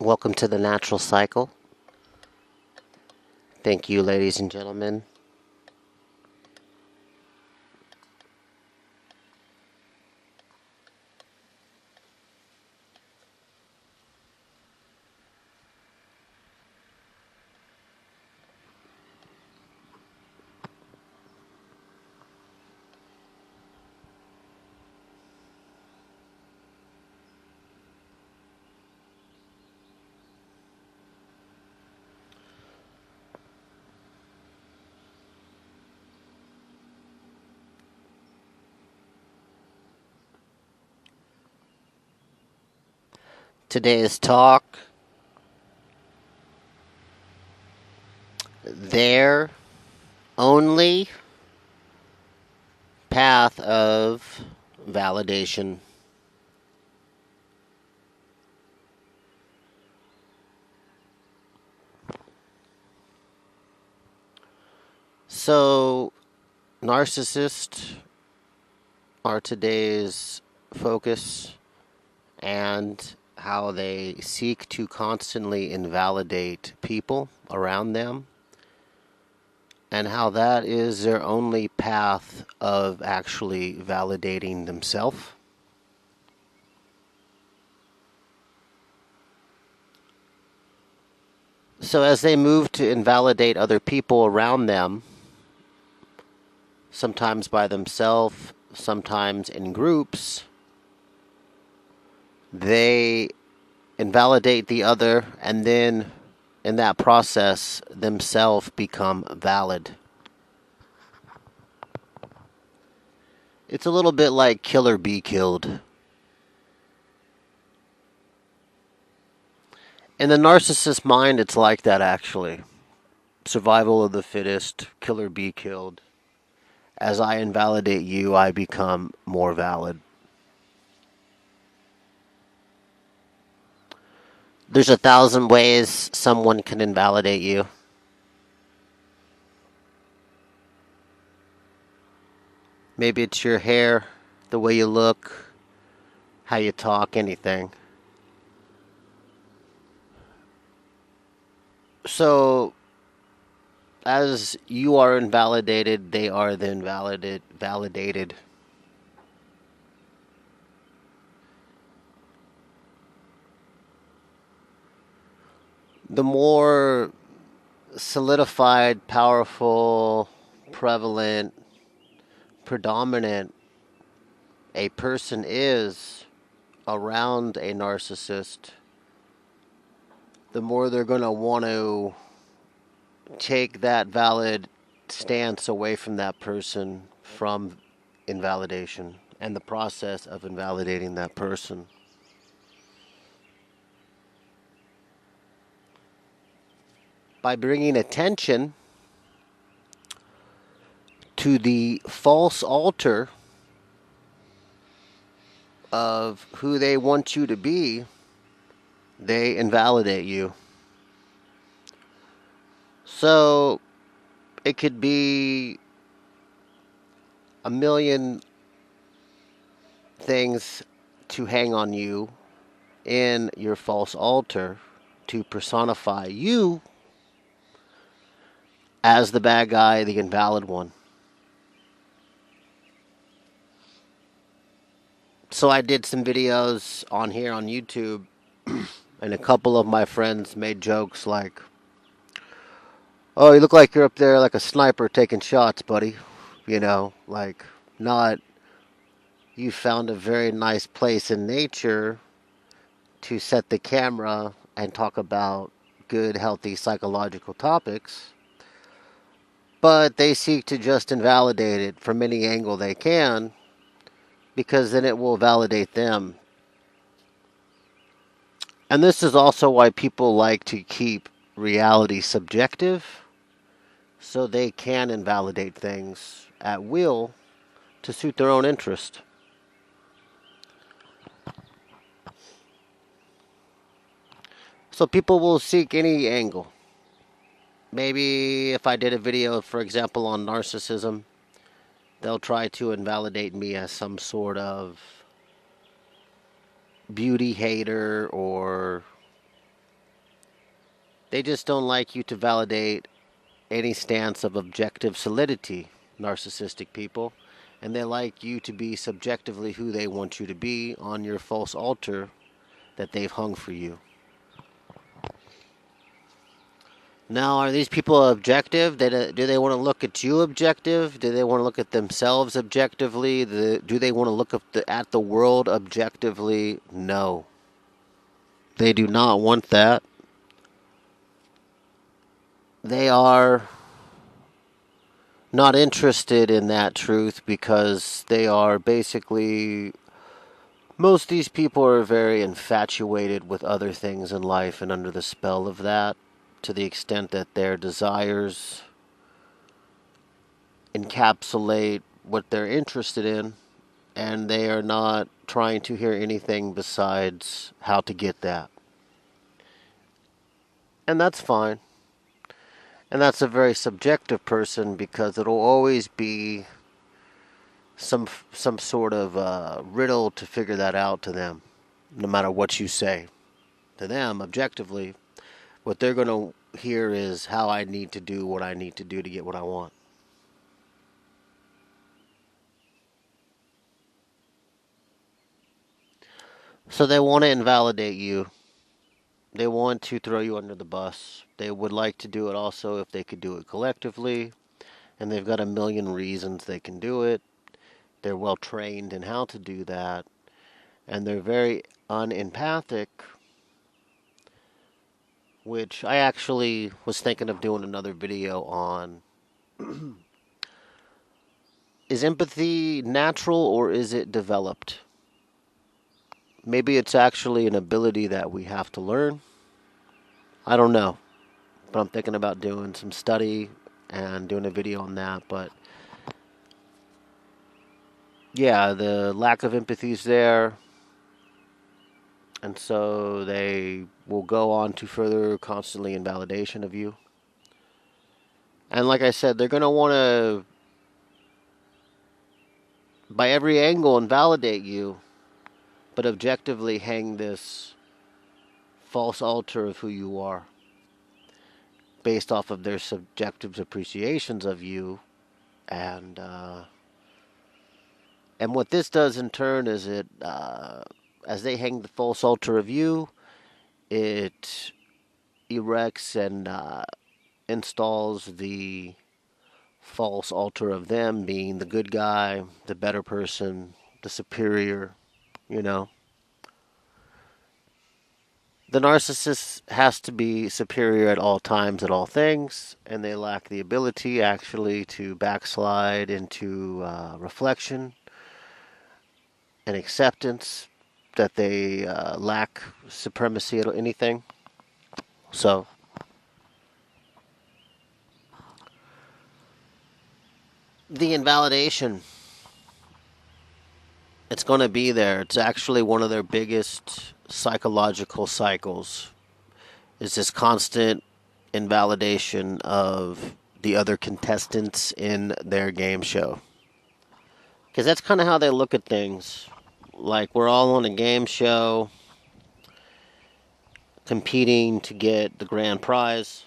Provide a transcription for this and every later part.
Welcome to the natural cycle. Thank you, ladies and gentlemen. Today's talk, their only path of validation. So, narcissists are today's focus, and how they seek to constantly invalidate people around them, and how that is their only path of actually validating themselves. So as they move to invalidate other people around them, sometimes by themselves, sometimes in groups, they invalidate the other, and then in that process themselves become valid. It's a little bit like kill or be killed. In the narcissist mind, it's like that actually. Survival of the fittest, kill or be killed. As I invalidate you, I become more valid. There's 1,000 ways someone can invalidate you. Maybe it's your hair, the way you look, how you talk, anything. So, as you are invalidated, they are then validated. The more solidified, powerful, prevalent, predominant a person is around a narcissist, the more they're going to want to take that valid stance away from that person from invalidation and the process of invalidating that person. By bringing attention to the false altar of who they want you to be, they invalidate you. So it could be a million things to hang on you in your false altar to personify you as the bad guy, the invalid one. So I did some videos on here on YouTube, and a couple of my friends made jokes like, "Oh, you look like you're up there like a sniper taking shots, buddy." You know, like, not, you found a very nice place in nature to set the camera and talk about good, healthy psychological topics, but they seek to just invalidate it from any angle they can, because then it will validate them. And this is also why people like to keep reality subjective, so they can invalidate things at will to suit their own interest. So people will seek any angle. Maybe if I did a video, for example, on narcissism, they'll try to invalidate me as some sort of beauty hater or They just don't like you to validate any stance of objective solidity, narcissistic people. And they like you to be subjectively who they want you to be on your false altar that they've hung for you. Now, are these people objective? Do they want to look at you objective? Do they want to look at themselves objectively? Do they want to look at the world objectively? No. They do not want that. They are not interested in that truth because they are basically... Most of these people are very infatuated with other things in life and under the spell of that, to the extent that their desires encapsulate what they're interested in, and they are not trying to hear anything besides how to get that. And that's fine. And that's a very subjective person, because it'll always be some sort of riddle to figure that out to them, no matter what you say. To them, objectively, what they're going to hear is how I need to do what I need to do to get what I want. So they want to invalidate you. They want to throw you under the bus. They would like to do it also if they could do it collectively. And they've got a million reasons they can do it. They're well trained in how to do that. And they're very unempathic, which I actually was thinking of doing another video on. Is empathy natural or is it developed? Maybe it's actually an ability that we have to learn. I don't know. But I'm thinking about doing some study and doing a video on that. But yeah, the lack of empathy is there. And so they will go on to further constantly invalidation of you. And like I said, they're going to want to, by every angle, invalidate you, but objectively hang this false altar of who you are based off of their subjective appreciations of you. And what this does in turn is it, as they hang the false altar of you, it erects and installs the false altar of them being the good guy, the better person, the superior, you know. The narcissist has to be superior at all times, at all things, and they lack the ability actually to backslide into reflection and acceptance, that they lack supremacy at anything. So the invalidation, it's going to be there. It's actually one of their biggest psychological cycles, is this constant invalidation of the other contestants in their game show. Because that's kind of how they look at things. Like, we're all on a game show competing to get the grand prize.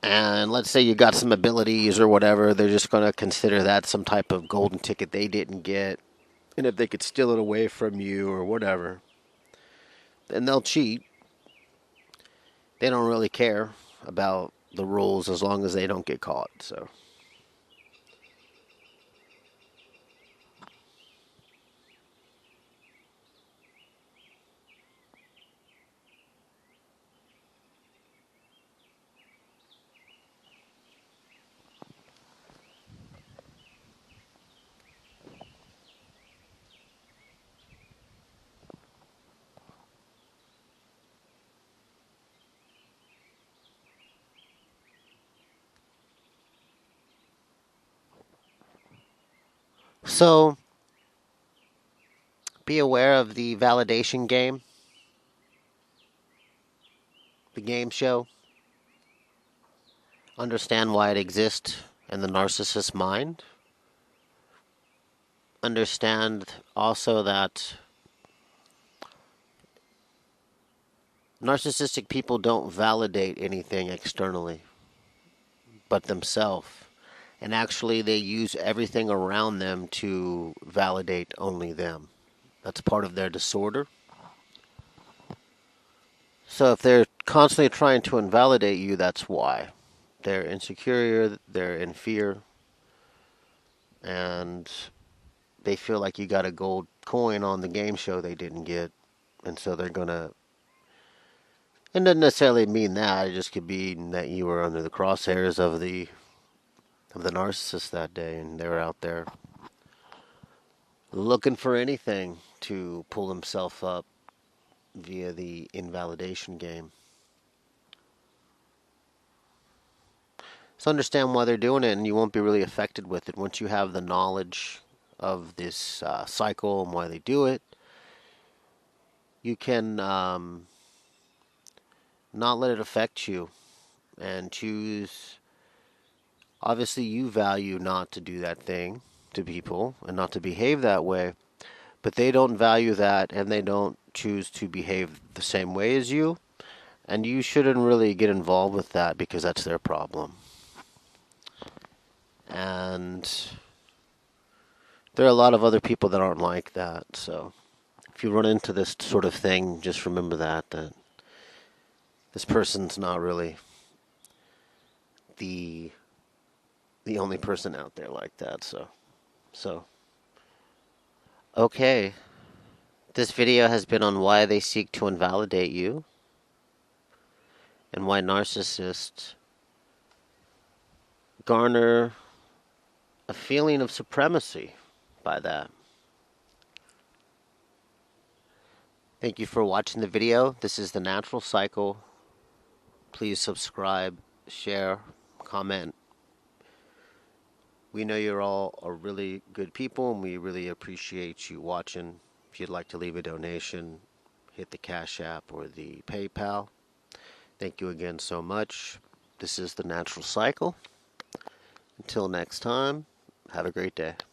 And let's say you got some abilities or whatever, they're just going to consider that some type of golden ticket they didn't get. And if they could steal it away from you or whatever, then they'll cheat. They don't really care about the rules as long as they don't get caught. So So be aware of the validation game, the game show. Understand why it exists in the narcissist's mind. Understand also that Narcissistic people don't validate anything externally but themselves. And actually, they use everything around them to validate only them. That's part of their disorder. So if they're constantly trying to invalidate you, that's why. They're insecure, they're in fear, and they feel like you got a gold coin on the game show they didn't get. And so they're going to. It doesn't necessarily mean that. It just could mean that you were under the crosshairs of the narcissist that day, and they were out there looking for anything to pull himself up via the invalidation game. So understand why they're doing it, and you won't be really affected with it. Once you have the knowledge of this cycle and why they do it, you can not let it affect you and choose. Obviously, you value not to do that thing to people and not to behave that way, but they don't value that, and they don't choose to behave the same way as you, and you shouldn't really get involved with that because that's their problem. And there are a lot of other people that aren't like that, so if you run into this sort of thing, just remember that this person's not really the only person out there like that. So okay. This video has been on why they seek to invalidate you and why narcissists garner a feeling of supremacy by that. Thank you for watching the video. This is the Natural Cycle. Please subscribe, share, comment. We know you're all are really good people, and we really appreciate you watching. If you'd like to leave a donation, hit the Cash App or the PayPal. Thank you again so much. This is the Natural Cycle. Until next time, have a great day.